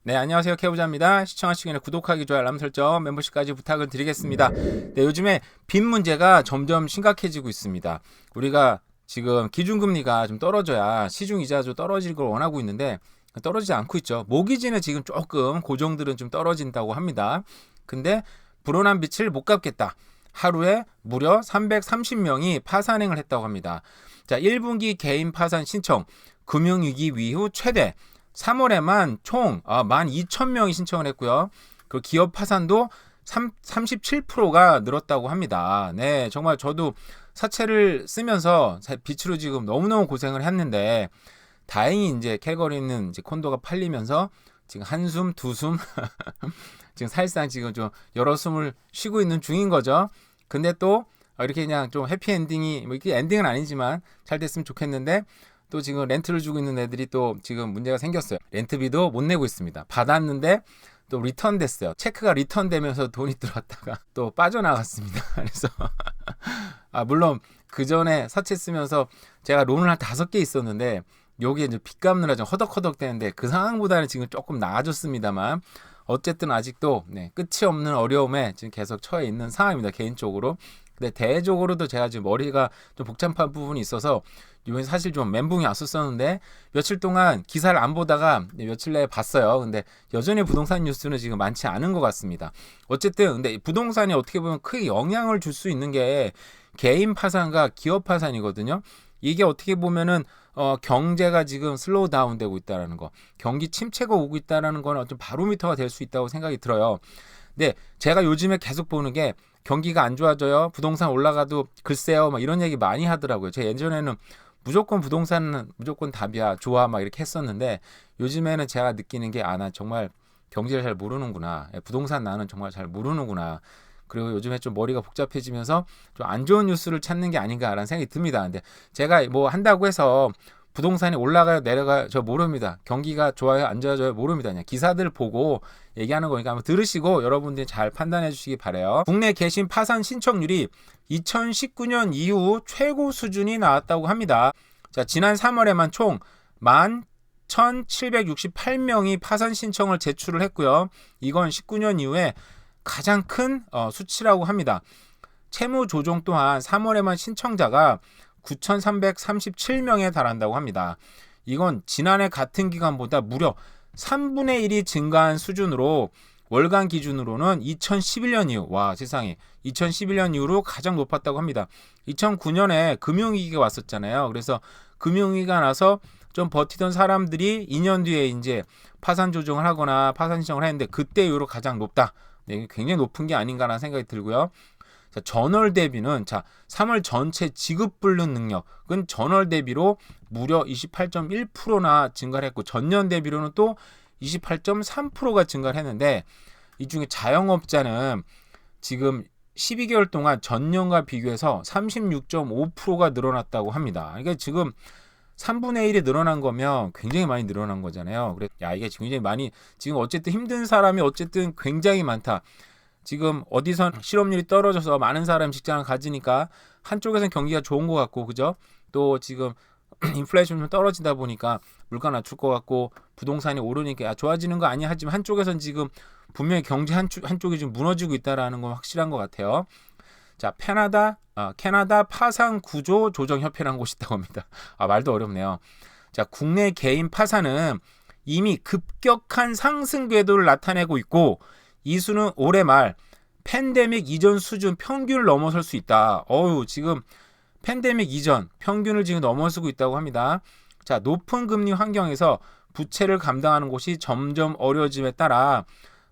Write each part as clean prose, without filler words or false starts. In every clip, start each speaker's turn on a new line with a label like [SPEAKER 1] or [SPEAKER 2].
[SPEAKER 1] 네, 안녕하세요. 케부자입니다. 시청하시기 전에 구독하기, 좋아요, 알람 설정, 멤버십까지 부탁을 드리겠습니다. 네, 요즘에 빚 문제가 점점 심각해지고 있습니다. 우리가 지금 기준금리가 좀 떨어져야 시중이자도 떨어질 걸 원하고 있는데 떨어지지 않고 있죠. 모기지는 지금 조금 고정들은 좀 떨어진다고 합니다. 근데 불어난 빚을 못 갚겠다. 하루에 무려 330명이 파산행을 했다고 합니다. 자, 1분기 개인 파산 신청, 금융위기 이후 최대 3월에만 총 12,000명이 신청을 했고요. 그 기업 파산도 37%가 늘었다고 합니다. 네, 정말 저도 사채를 쓰면서 빚으로 지금 너무너무 고생을 했는데 다행히 이제 캘거리는 이제 콘도가 팔리면서 지금 한숨 두숨 지금 사실상 지금 좀 여러 숨을 쉬고 있는 중인 거죠. 근데 또 이렇게 그냥 좀 해피 엔딩이 뭐 이게 엔딩은 아니지만 잘 됐으면 좋겠는데 또 지금 렌트를 주고 있는 애들이 또 지금 문제가 생겼어요. 렌트비도 못 내고 있습니다. 받았는데 또 리턴 됐어요. 체크가 리턴 되면서 돈이 들어왔다가 또 빠져나갔습니다. 그래서 물론 그 전에 사채 쓰면서 제가 론을 한 5개 있었는데 여기에 이제 빚 갚느라 좀 허덕허덕 되는데 그 상황보다는 지금 조금 나아졌습니다만 어쨌든 아직도 끝이 없는 어려움에 지금 계속 처해 있는 상황입니다. 개인적으로. 근데 대외적으로도 제가 지금 머리가 좀 복잡한 부분이 있어서 이번에 사실 좀 멘붕이 왔었는데 며칠 동안 기사를 안 보다가 며칠 내에 봤어요. 근데 여전히 부동산 뉴스는 지금 많지 않은 것 같습니다. 어쨌든 근데 부동산이 어떻게 보면 크게 영향을 줄 수 있는 게 개인 파산과 기업 파산이거든요. 이게 어떻게 보면은 경제가 지금 슬로우 다운되고 있다라는 거, 경기 침체가 오고 있다라는 건 어떤 바로미터가 될 수 있다고 생각이 들어요. 근데 제가 요즘에 계속 보는 게 경기가 안 좋아져요. 부동산 올라가도 글쎄요. 막 이런 얘기 많이 하더라고요. 제가 예전에는 무조건 부동산은 무조건 답이야. 좋아. 막 이렇게 했었는데 요즘에는 제가 느끼는 게 나 정말 경제를 잘 모르는구나. 부동산 나는 정말 잘 모르는구나. 그리고 요즘에 좀 머리가 복잡해지면서 좀 안 좋은 뉴스를 찾는 게 아닌가라는 생각이 듭니다. 근데 제가 뭐 한다고 해서 부동산이 올라가요, 내려가요, 저 모릅니다. 경기가 좋아요, 안 좋아져요, 모릅니다. 그냥 기사들 보고 얘기하는 거니까 한번 들으시고 여러분들이 잘 판단해 주시기 바라요. 국내 개신 파산 신청률이 2019년 이후 최고 수준이 나왔다고 합니다. 자, 지난 3월에만 총 11,768명이 파산 신청을 제출을 했고요. 이건 19년 이후에 가장 큰 수치라고 합니다. 채무 조정 또한 3월에만 신청자가 9,337명에 달한다고 합니다. 이건 지난해 같은 기간보다 무려 3분의 1이 증가한 수준으로 월간 기준으로는 2011년 이후, 와 세상에, 2011년 이후로 가장 높았다고 합니다. 2009년에 금융위기가 왔었잖아요. 그래서 금융위기가 나서 좀 버티던 사람들이 2년 뒤에 이제 파산 조정을 하거나 파산 신청을 했는데 그때 이후로 가장 높다. 굉장히 높은 게 아닌가라는 생각이 들고요. 자, 전월 대비는 3월 전체 지급 불능 능력은 전월 대비로 무려 28.1%나 증가를 했고 전년 대비로는 또 28.3%가 증가를 했는데 이 중에 자영업자는 지금 12개월 동안 전년과 비교해서 36.5%가 늘어났다고 합니다. 그러니까 지금 3분의 1이 늘어난 거면 굉장히 많이 늘어난 거잖아요. 그래, 이게 굉장히 많이, 지금 어쨌든 힘든 사람이 어쨌든 굉장히 많다. 지금 어디선 실업률이 떨어져서 많은 사람이 직장을 가지니까 한쪽에선 경기가 좋은 것 같고, 그죠? 또 지금 인플레이션이 좀 떨어지다 보니까 물가 낮출 것 같고 부동산이 오르니까 좋아지는 거 아니야 하지만 한쪽에선 지금 분명히 경제 한쪽이 좀 무너지고 있다라는 건 확실한 것 같아요. 자, 캐나다 파산 구조 조정 협회라는 곳이 있다고 합니다. 말도 어렵네요. 자, 국내 개인 파산은 이미 급격한 상승 궤도를 나타내고 있고 이 수는 올해 말 팬데믹 이전 수준 평균을 넘어설 수 있다. 지금 팬데믹 이전 평균을 지금 넘어서고 있다고 합니다. 자, 높은 금리 환경에서 부채를 감당하는 곳이 점점 어려워짐에 따라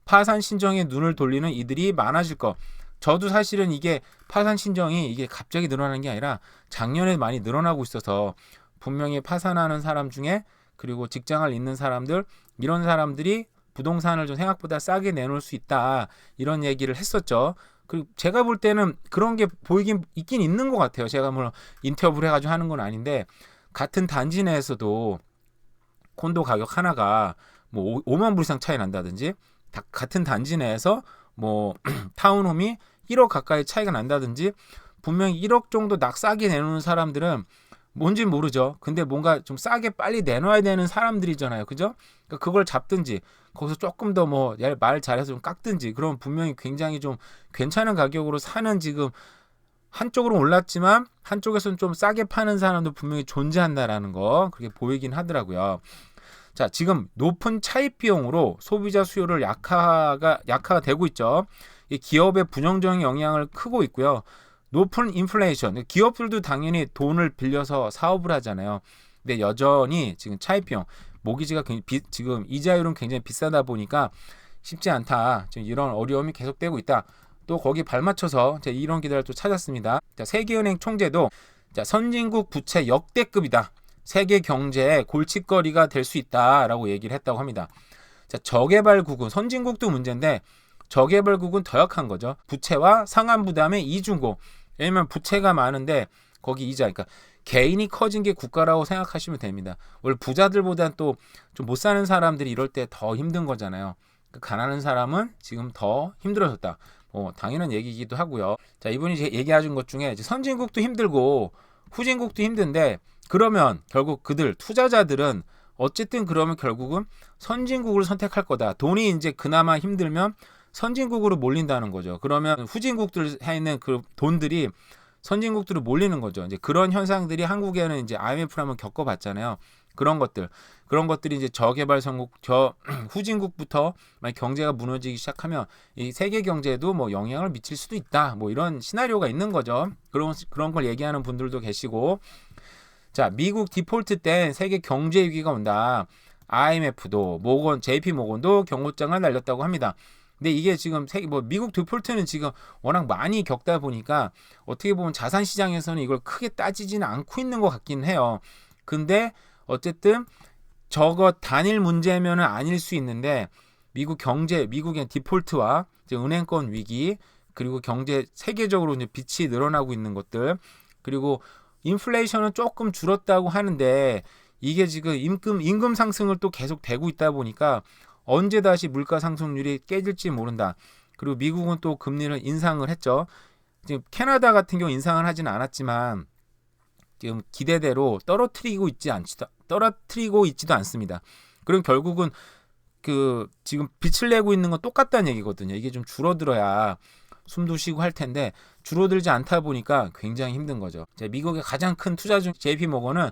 [SPEAKER 1] 파산 신청에 눈을 돌리는 이들이 많아질 것. 저도 사실은 이게 파산 신청이 이게 갑자기 늘어나는 게 아니라 작년에 많이 늘어나고 있어서 분명히 파산하는 사람 중에 그리고 직장을 잇는 사람들 이런 사람들이 부동산을 좀 생각보다 싸게 내놓을 수 있다 이런 얘기를 했었죠. 그리고 제가 볼 때는 그런 게 보이긴 있긴 있는 것 같아요. 제가 뭐 인터뷰를 해가지고 하는 건 아닌데 같은 단지 내에서도 콘도 가격 하나가 뭐 5만 불 이상 차이 난다든지 같은 단지 내에서 뭐 타운홈이 1억 가까이 차이가 난다든지 분명히 1억 정도 싸게 내놓는 사람들은 뭔진 모르죠. 근데 뭔가 좀 싸게 빨리 내놔야 되는 사람들이잖아요. 그죠? 그러니까 그걸 잡든지 거기서 조금 더 뭐 말 잘해서 좀 깎든지, 그럼 분명히 굉장히 좀 괜찮은 가격으로 사는, 지금 한쪽으로 올랐지만 한쪽에서는 좀 싸게 파는 사람도 분명히 존재한다라는 거, 그렇게 보이긴 하더라고요. 자, 지금 높은 차입 비용으로 소비자 수요를 약화가 되고 있죠. 이 기업의 부정적인 영향을 크고 있고요. 높은 인플레이션, 기업들도 당연히 돈을 빌려서 사업을 하잖아요. 근데 여전히 지금 차입 비용, 모기지가 지금 이자율은 굉장히 비싸다 보니까 쉽지 않다. 지금 이런 어려움이 계속되고 있다. 또 거기 발맞춰서 제가 이런 기사를 또 찾았습니다. 자, 세계은행 총재도 자, 선진국 부채 역대급이다. 세계 경제의 골칫거리가 될 수 있다라고 얘기를 했다고 합니다. 자, 저개발국은, 선진국도 문제인데 저개발국은 더 약한 거죠. 부채와 상환 부담의 이중고. 예를 들면 부채가 많은데 거기 이자, 그러니까 개인이 커진 게 국가라고 생각하시면 됩니다. 원래 부자들보다는 또 좀 못 사는 사람들이 이럴 때 더 힘든 거잖아요. 가난한 사람은 지금 더 힘들어졌다. 당연한 얘기이기도 하고요. 자, 이분이 얘기하신 것 중에 이제 선진국도 힘들고 후진국도 힘든데, 그러면 결국 그들 투자자들은 어쨌든 그러면 결국은 선진국을 선택할 거다. 돈이 이제 그나마 힘들면 선진국으로 몰린다는 거죠. 그러면 후진국들에 있는 그 돈들이 선진국들로 몰리는 거죠. 이제 그런 현상들이 한국에는 이제 IMF를 한번 겪어봤잖아요. 그런 것들이 이제 저개발선국, 후진국부터 만약 경제가 무너지기 시작하면 이 세계 경제에도 뭐 영향을 미칠 수도 있다. 뭐 이런 시나리오가 있는 거죠. 그런 걸 얘기하는 분들도 계시고, 자, 미국 디폴트 때 세계 경제 위기가 온다. IMF도 JP 모건도 경고장을 날렸다고 합니다. 근데 이게 지금 미국 디폴트는 지금 워낙 많이 겪다 보니까 어떻게 보면 자산 시장에서는 이걸 크게 따지지는 않고 있는 것 같긴 해요. 근데 어쨌든 저거 단일 문제면은 아닐 수 있는데, 미국의 디폴트와 이제 은행권 위기, 그리고 경제 세계적으로 이제 빚이 늘어나고 있는 것들, 그리고 인플레이션은 조금 줄었다고 하는데 이게 지금 임금 상승을 또 계속 되고 있다 보니까 언제 다시 물가 상승률이 깨질지 모른다. 그리고 미국은 또 금리를 인상을 했죠. 지금 캐나다 같은 경우 인상을 하지는 않았지만 지금 기대대로 떨어뜨리고 있지도 않습니다. 그럼 결국은 지금 빚을 내고 있는 건 똑같다는 얘기거든요. 이게 좀 줄어들어야 숨도 쉬고 할 텐데 줄어들지 않다 보니까 굉장히 힘든 거죠. 미국의 가장 큰 투자 중 JP 모건은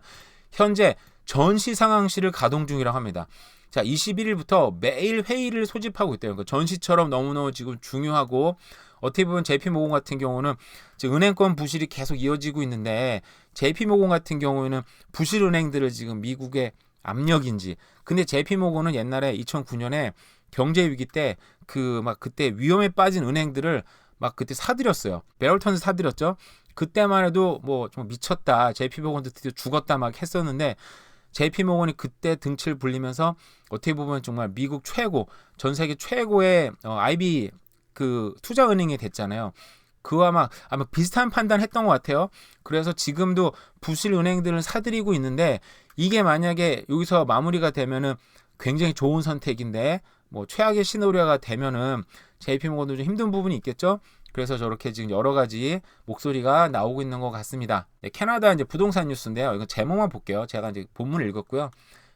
[SPEAKER 1] 현재 전시 상황실을 가동 중이라고 합니다. 자, 21일부터 매일 회의를 소집하고 있대요. 그러니까 전시처럼 너무너무 지금 중요하고, 어떻게 보면 JP 모건 같은 경우는 지금 은행권 부실이 계속 이어지고 있는데, JP 모건 같은 경우에는 부실 은행들을 지금 미국의 압력인지. 근데 JP 모건은 옛날에 2009년에 경제 위기 때 그때 위험에 빠진 은행들을 막 그때 사들였어요. 베럴턴스 사들였죠. 그때만 해도 뭐 좀 미쳤다. JP 모건도 드디어 죽었다 막 했었는데, JP 모건이 그때 등치를 불리면서 어떻게 보면 정말 미국 최고, 전 세계 최고의 IB 투자 은행이 됐잖아요. 그와 아마 비슷한 판단했던 것 같아요. 그래서 지금도 부실 은행들을 사들이고 있는데, 이게 만약에 여기서 마무리가 되면은 굉장히 좋은 선택인데, 뭐 최악의 시나리오가 되면은 JP 모건도 좀 힘든 부분이 있겠죠. 그래서 저렇게 지금 여러 가지 목소리가 나오고 있는 것 같습니다. 네, 캐나다 이제 부동산 뉴스인데요. 이건 제목만 볼게요. 제가 이제 본문을 읽었고요.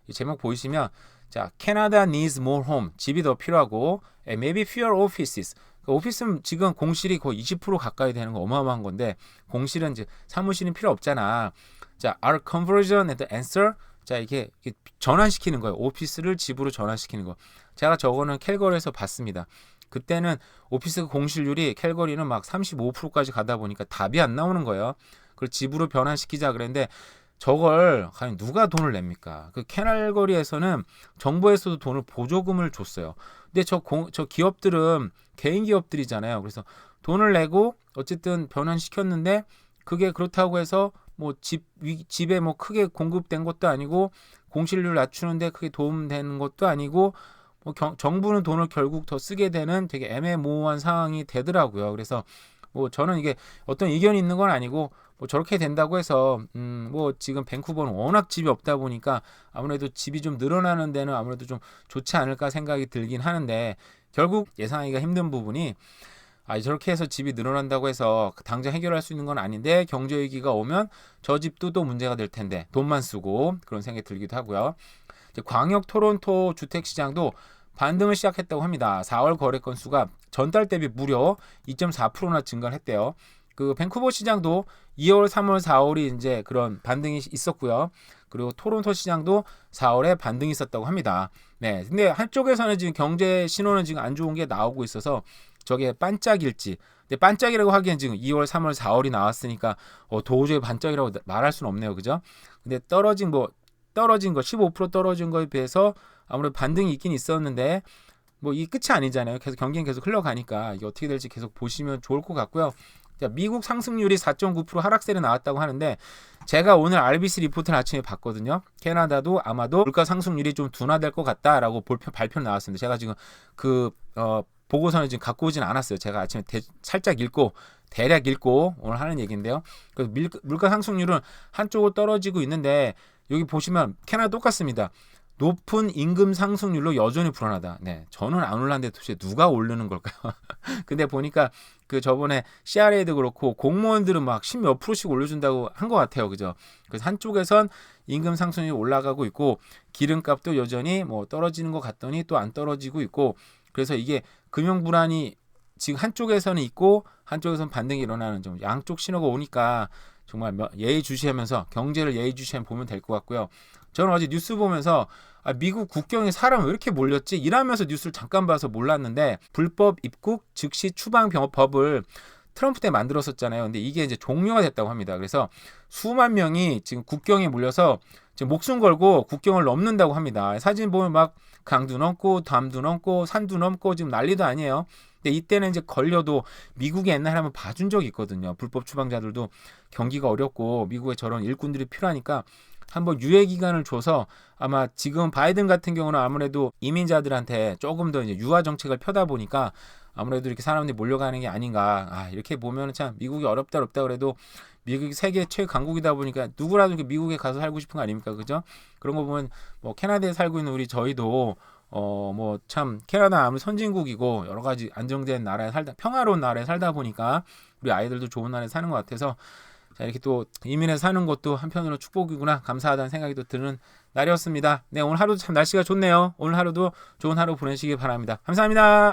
[SPEAKER 1] 이 제목 보이시면, 자, Canada needs more home. 집이 더 필요하고, maybe fewer offices. 오피스는 지금 공실이 거의 20% 가까이 되는 거 어마어마한 건데, 공실은 이제 사무실은 필요 없잖아. 자, are conversion and answer. 자, 이게 전환시키는 거예요. 오피스를 집으로 전환시키는 거. 제가 저거는 캘거리에서 봤습니다. 그때는 오피스 공실률이 캘거리는 막 35%까지 가다 보니까 답이 안 나오는 거예요. 그걸 집으로 변환시키자 그랬는데, 저걸 과연 누가 돈을 냅니까? 캘거리에서는 정부에서도 돈을 보조금을 줬어요. 근데 저 기업들은 개인 기업들이잖아요. 그래서 돈을 내고 어쨌든 변환시켰는데, 그게 그렇다고 해서 뭐 집에 뭐 크게 공급된 것도 아니고, 공실률 낮추는데 크게 도움되는 것도 아니고, 뭐 정부는 돈을 결국 더 쓰게 되는 되게 애매모호한 상황이 되더라고요. 그래서 뭐 저는 이게 어떤 의견이 있는 건 아니고, 뭐 저렇게 된다고 해서 뭐 지금 밴쿠버는 워낙 집이 없다 보니까 아무래도 집이 좀 늘어나는 데는 아무래도 좀 좋지 않을까 생각이 들긴 하는데, 결국 예상하기가 힘든 부분이 저렇게 해서 집이 늘어난다고 해서 당장 해결할 수 있는 건 아닌데 경제 위기가 오면 저 집도 또 문제가 될 텐데 돈만 쓰고 그런 생각이 들기도 하고요. 이제 광역 토론토 주택 시장도 반등을 시작했다고 합니다. 4월 거래 건수가 전달 대비 무려 2.4%나 증가를 했대요. 그 밴쿠버 시장도 2월, 3월, 4월이 이제 그런 반등이 있었고요. 그리고 토론토 시장도 4월에 반등이 있었다고 합니다. 네, 근데 한쪽에서는 지금 경제 신호는 지금 안 좋은 게 나오고 있어서 저게 반짝일지. 근데 반짝이라고 하기엔 지금 2월, 3월, 4월이 나왔으니까 도저히 반짝이라고 말할 수는 없네요, 그죠? 근데 떨어진 거 15% 떨어진 거에 비해서 아무래도 반등이 있긴 있었는데 뭐 이 끝이 아니잖아요. 계속 경기는 계속 흘러가니까 이게 어떻게 될지 계속 보시면 좋을 것 같고요. 자, 미국 상승률이 4.9% 하락세로 나왔다고 하는데 제가 오늘 RBC 리포트를 아침에 봤거든요. 캐나다도 아마도 물가 상승률이 좀 둔화될 것 같다라고 발표 나왔습니다. 제가 지금 그 보고서는 지금 갖고 오진 않았어요. 제가 아침에 살짝 읽고 대략 읽고 오늘 하는 얘기인데요. 그래서 물가 상승률은 한쪽으로 떨어지고 있는데 여기 보시면 캐나다 똑같습니다. 높은 임금 상승률로 여전히 불안하다. 네, 저는 안 올랐는데 도대체 누가 오르는 걸까요? 근데 보니까 그 저번에 CRA도 그렇고 공무원들은 막 10몇 %씩 올려준다고 한 것 같아요, 그죠? 그래서 한쪽에선 임금 상승률이 올라가고 있고 기름값도 여전히 뭐 떨어지는 것 같더니 또 안 떨어지고 있고 그래서 이게 금융 불안이 지금 한쪽에서는 있고 한쪽에서는 반등이 일어나는 좀 양쪽 신호가 오니까 정말 예의주시하면서 경제를 예의주시하면 보면 될 것 같고요. 저는 어제 뉴스 보면서 미국 국경에 사람 왜 이렇게 몰렸지? 이러면서 뉴스를 잠깐 봐서 몰랐는데 불법 입국 즉시 추방 병법을 트럼프 때 만들었었잖아요. 근데 이게 이제 종료가 됐다고 합니다. 그래서 수만 명이 지금 국경에 몰려서 지금 목숨 걸고 국경을 넘는다고 합니다. 사진 보면 막 강도 넘고 담도 넘고 산도 넘고 지금 난리도 아니에요. 근데 이때는 이제 걸려도 미국이 옛날에 한번 봐준 적이 있거든요. 불법 추방자들도 경기가 어렵고 미국에 저런 일꾼들이 필요하니까 한번 유예 기간을 줘서 아마 지금 바이든 같은 경우는 아무래도 이민자들한테 조금 더 이제 유화 정책을 펴다 보니까 아무래도 이렇게 사람들이 몰려가는 게 아닌가. 이렇게 보면 참 미국이 어렵다 그래도 미국이 세계 최강국이다 보니까 누구라도 이렇게 미국에 가서 살고 싶은 거 아닙니까, 그죠? 그런 거 보면 뭐 캐나다에 살고 있는 우리 저희도 뭐 참 캐나다 아무리 선진국이고 여러 가지 안정된 나라에 살다 평화로운 나라에 살다 보니까 우리 아이들도 좋은 나라에 사는 것 같아서 자, 이렇게 또 이민에 사는 것도 한편으로 축복이구나 감사하다는 생각이 또 드는 날이었습니다. 네, 오늘 하루도 참 날씨가 좋네요. 오늘 하루도 좋은 하루 보내시기 바랍니다. 감사합니다.